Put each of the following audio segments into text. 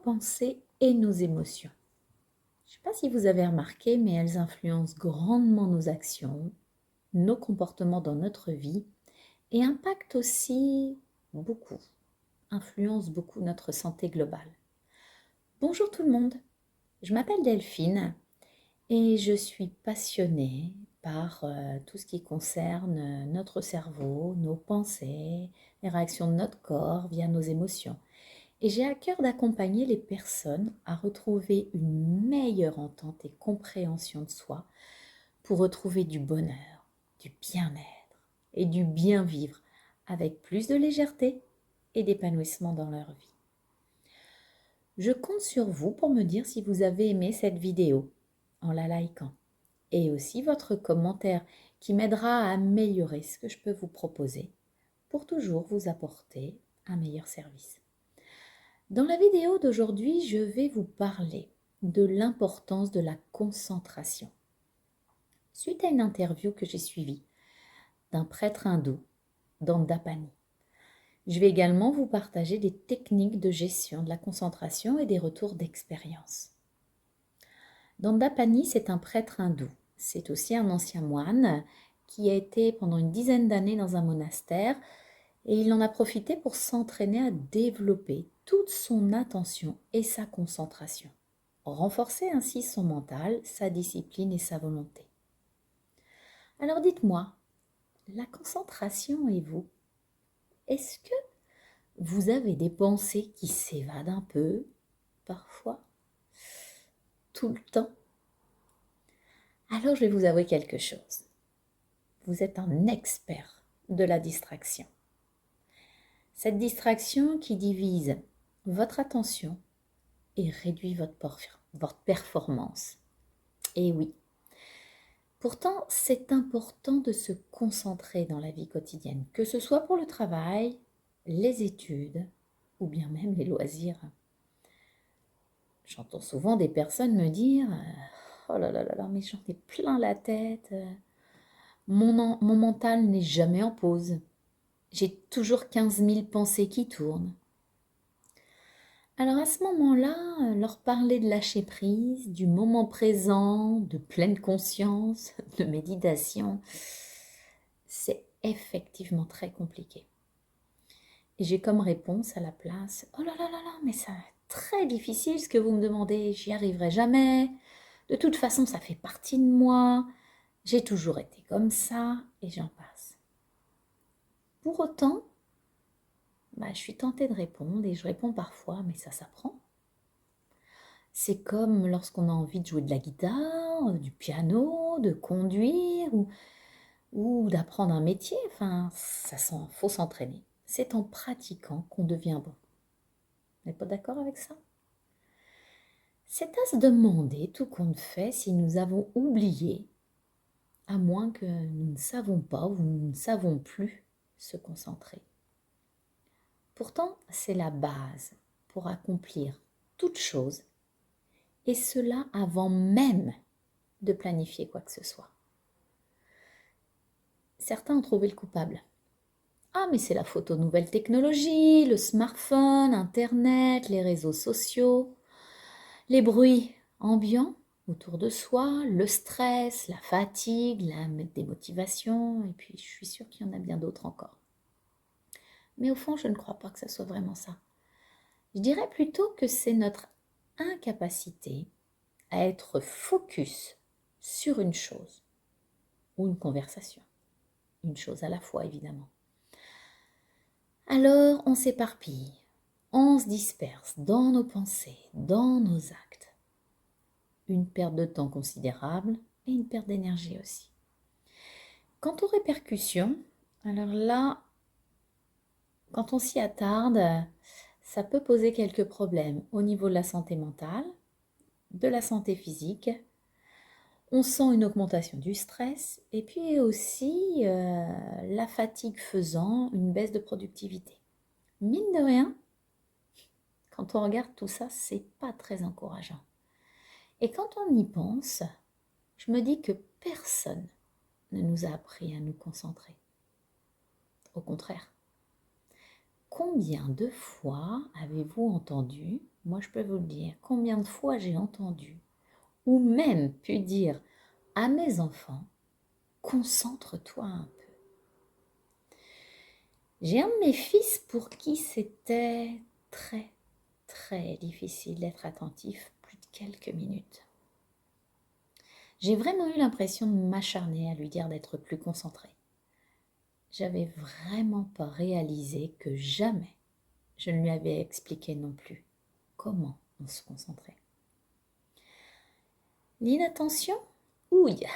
pensées et nos émotions. Je ne sais pas si vous avez remarqué, mais elles influencent grandement nos actions, nos comportements dans notre vie et impactent aussi beaucoup, influencent beaucoup notre santé globale. Bonjour tout le monde, je m'appelle Delphine et je suis passionnée par tout ce qui concerne notre cerveau, nos pensées, les réactions de notre corps via nos émotions. Et j'ai à cœur d'accompagner les personnes à retrouver une meilleure entente et compréhension de soi pour retrouver du bonheur, du bien-être et du bien-vivre avec plus de légèreté et d'épanouissement dans leur vie. Je compte sur vous pour me dire si vous avez aimé cette vidéo en la likant et aussi votre commentaire qui m'aidera à améliorer ce que je peux vous proposer pour toujours vous apporter un meilleur service. Dans la vidéo d'aujourd'hui, je vais vous parler de l'importance de la concentration. Suite à une interview que j'ai suivie d'un prêtre hindou, Dandapani, je vais également vous partager des techniques de gestion de la concentration et des retours d'expérience. Dandapani, c'est un prêtre hindou. C'est aussi un ancien moine qui a été pendant une dizaine d'années dans un monastère et il en a profité pour s'entraîner à développer toute son attention et sa concentration, renforcer ainsi son mental, sa discipline et sa volonté. Alors dites-moi, la concentration et vous, est-ce que vous avez des pensées qui s'évadent un peu, parfois, tout le temps? Alors je vais vous avouer quelque chose. Vous êtes un expert de la distraction. Cette distraction qui divise votre attention et réduit votre performance. Et oui. Pourtant, c'est important de se concentrer dans la vie quotidienne, que ce soit pour le travail, les études ou bien même les loisirs. J'entends souvent des personnes me dire « Oh là là là là, mais j'en ai plein la tête. Mon mental n'est jamais en pause. J'ai toujours 15 000 pensées qui tournent. » Alors à ce moment-là, leur parler de lâcher prise, du moment présent, de pleine conscience, de méditation, c'est effectivement très compliqué. Et j'ai comme réponse à la place, oh là là là là, mais c'est très difficile ce que vous me demandez, j'y arriverai jamais. De toute façon, ça fait partie de moi, j'ai toujours été comme ça, et j'en passe. Pour autant, je suis tentée de répondre, et je réponds parfois, mais ça s'apprend. C'est comme lorsqu'on a envie de jouer de la guitare, du piano, de conduire ou d'apprendre un métier. Enfin, faut s'entraîner. C'est en pratiquant qu'on devient bon. Vous n'êtes pas d'accord avec ça? C'est à se demander, tout compte fait, si nous avons oublié, à moins que nous ne savons pas ou nous ne savons plus se concentrer. Pourtant, c'est la base pour accomplir toute chose, et cela avant même de planifier quoi que ce soit. Certains ont trouvé le coupable. Ah, mais c'est la faute aux nouvelles technologies, le smartphone, Internet, les réseaux sociaux, les bruits ambiants autour de soi, le stress, la fatigue, la démotivation, et puis je suis sûre qu'il y en a bien d'autres encore. Mais au fond, je ne crois pas que ça soit vraiment ça. Je dirais plutôt que c'est notre incapacité à être focus sur une chose ou une conversation. Une chose à la fois, évidemment. Alors, on s'éparpille, on se disperse dans nos pensées, dans nos actes. Une perte de temps considérable et une perte d'énergie aussi. Quant aux répercussions, alors là, quand on s'y attarde, ça peut poser quelques problèmes au niveau de la santé mentale, de la santé physique. On sent une augmentation du stress et puis aussi la fatigue faisant une baisse de productivité. Mine de rien, quand on regarde tout ça, c'est pas très encourageant. Et quand on y pense, je me dis que personne ne nous a appris à nous concentrer. Au contraire. Combien de fois avez-vous entendu moi je peux vous le dire, combien de fois j'ai entendu ou même pu dire à mes enfants, concentre-toi un peu. J'ai un de mes fils pour qui c'était très, très difficile d'être attentif plus de quelques minutes. J'ai vraiment eu l'impression de m'acharner à lui dire d'être plus concentré. J'avais vraiment pas réalisé que jamais je ne lui avais expliqué non plus comment on se concentrait. L'inattention, ouille,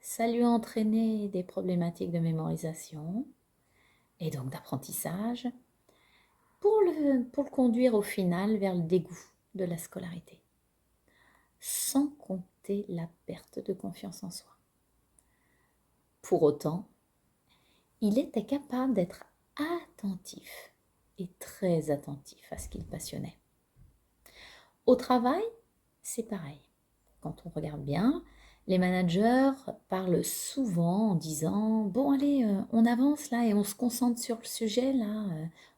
ça lui a entraîné des problématiques de mémorisation et donc d'apprentissage pour le conduire au final vers le dégoût de la scolarité, sans compter la perte de confiance en soi. Pour autant, il était capable d'être attentif et très attentif à ce qu'il passionnait. Au travail, c'est pareil. Quand on regarde bien, les managers parlent souvent en disant « Bon, allez, on avance là et on se concentre sur le sujet, là,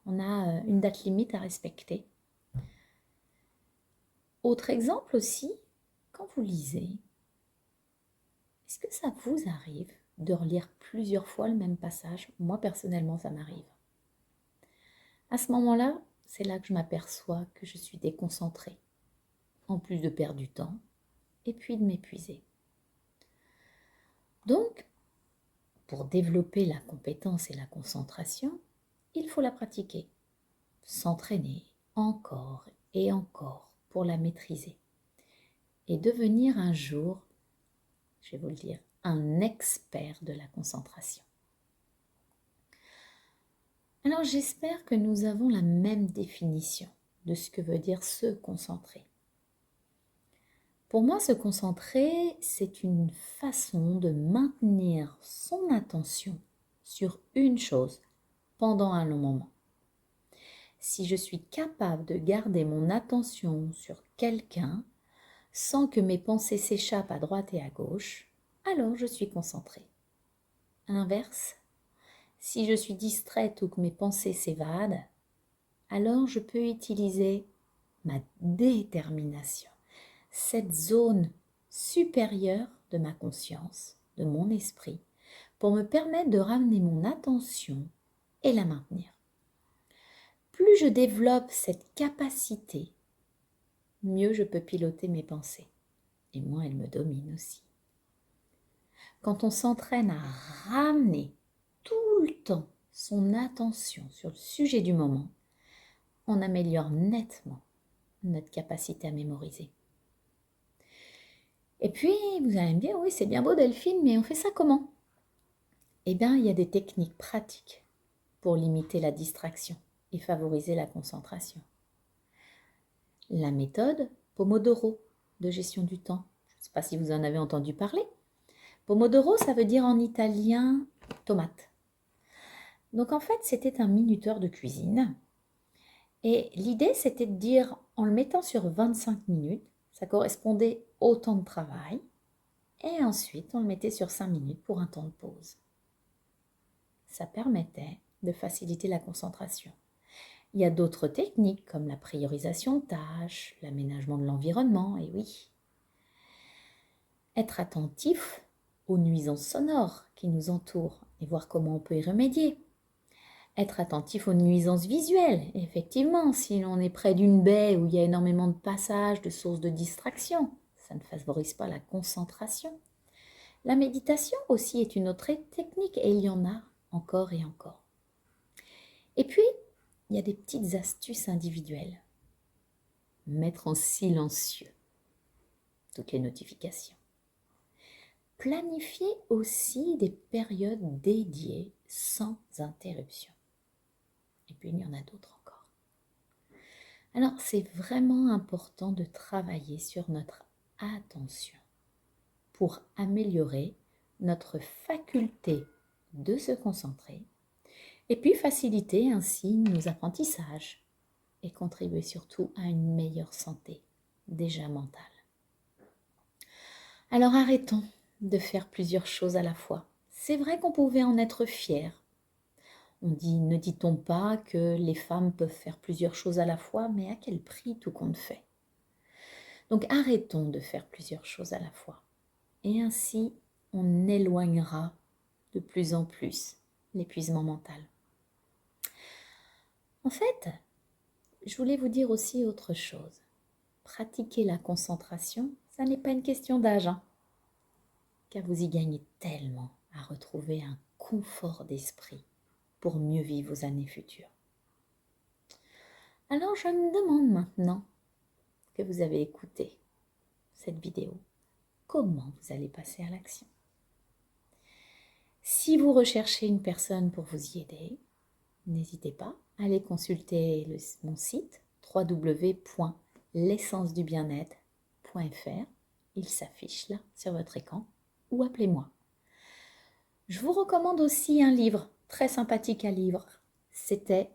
on a une date limite à respecter. » Autre exemple aussi, quand vous lisez, est-ce que ça vous arrive de relire plusieurs fois le même passage? Moi, personnellement, ça m'arrive. À ce moment-là, c'est là que je m'aperçois que je suis déconcentrée, en plus de perdre du temps et puis de m'épuiser. Donc, pour développer la compétence et la concentration, il faut la pratiquer, s'entraîner encore et encore pour la maîtriser et devenir un jour, je vais vous le dire, un expert de la concentration. Alors j'espère que nous avons la même définition de ce que veut dire se concentrer. Pour moi, se concentrer, c'est une façon de maintenir son attention sur une chose pendant un long moment. Si je suis capable de garder mon attention sur quelqu'un sans que mes pensées s'échappent à droite et à gauche, alors je suis concentrée. À l'inverse, si je suis distraite ou que mes pensées s'évadent, alors je peux utiliser ma détermination, cette zone supérieure de ma conscience, de mon esprit, pour me permettre de ramener mon attention et la maintenir. Plus je développe cette capacité, mieux je peux piloter mes pensées et moins elles me dominent aussi. Quand on s'entraîne à ramener tout le temps son attention sur le sujet du moment, on améliore nettement notre capacité à mémoriser. Et puis, vous allez me dire, oui, c'est bien beau Delphine, mais on fait ça comment? Eh bien, il y a des techniques pratiques pour limiter la distraction et favoriser la concentration. La méthode Pomodoro de gestion du temps. Je ne sais pas si vous en avez entendu parler. Pomodoro, ça veut dire en italien tomate. Donc en fait, c'était un minuteur de cuisine. Et l'idée, c'était de dire, en le mettant sur 25 minutes, ça correspondait au temps de travail. Et ensuite, on le mettait sur 5 minutes pour un temps de pause. Ça permettait de faciliter la concentration. Il y a d'autres techniques comme la priorisation de tâches, l'aménagement de l'environnement, et oui. Être attentif aux nuisances sonores qui nous entourent et voir comment on peut y remédier. Être attentif aux nuisances visuelles, effectivement, si l'on est près d'une baie où il y a énormément de passages, de sources de distraction, ça ne favorise pas la concentration. La méditation aussi est une autre technique et il y en a encore et encore. Et puis, il y a des petites astuces individuelles. Mettre en silencieux toutes les notifications. Planifier aussi des périodes dédiées sans interruption. Et puis, il y en a d'autres encore. Alors, c'est vraiment important de travailler sur notre attention pour améliorer notre faculté de se concentrer et puis faciliter ainsi nos apprentissages et contribuer surtout à une meilleure santé, déjà mentale. Alors arrêtons de faire plusieurs choses à la fois. C'est vrai qu'on pouvait en être fiers. Ne dit-on pas que les femmes peuvent faire plusieurs choses à la fois, mais à quel prix tout compte fait? Donc arrêtons de faire plusieurs choses à la fois. Et ainsi, on éloignera de plus en plus l'épuisement mental. En fait, je voulais vous dire aussi autre chose. Pratiquer la concentration, ça n'est pas une question d'âge, hein, car vous y gagnez tellement à retrouver un confort d'esprit pour mieux vivre vos années futures. Alors je me demande maintenant que vous avez écouté cette vidéo, comment vous allez passer à l'action? Si vous recherchez une personne pour vous y aider, n'hésitez pas à aller consulter mon site www.l'essencedubienêtre.fr. Il s'affiche là sur votre écran, ou appelez-moi. Je vous recommande aussi un livre très sympathique à lire. C'était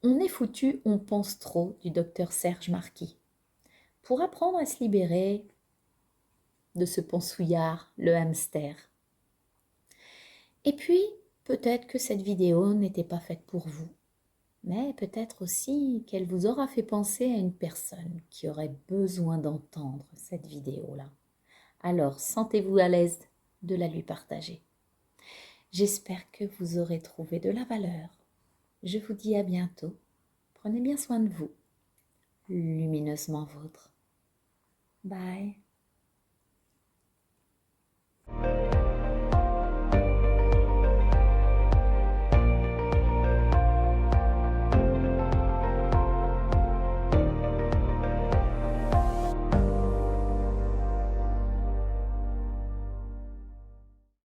On est foutu, on pense trop du docteur Serge Marquis. Pour apprendre à se libérer de ce pensouillard, le hamster. Et puis, peut-être que cette vidéo n'était pas faite pour vous, mais peut-être aussi qu'elle vous aura fait penser à une personne qui aurait besoin d'entendre cette vidéo-là. Alors, sentez-vous à l'aise de la lui partager. J'espère que vous aurez trouvé de la valeur. Je vous dis à bientôt. Prenez bien soin de vous. Lumineusement vôtre. Bye.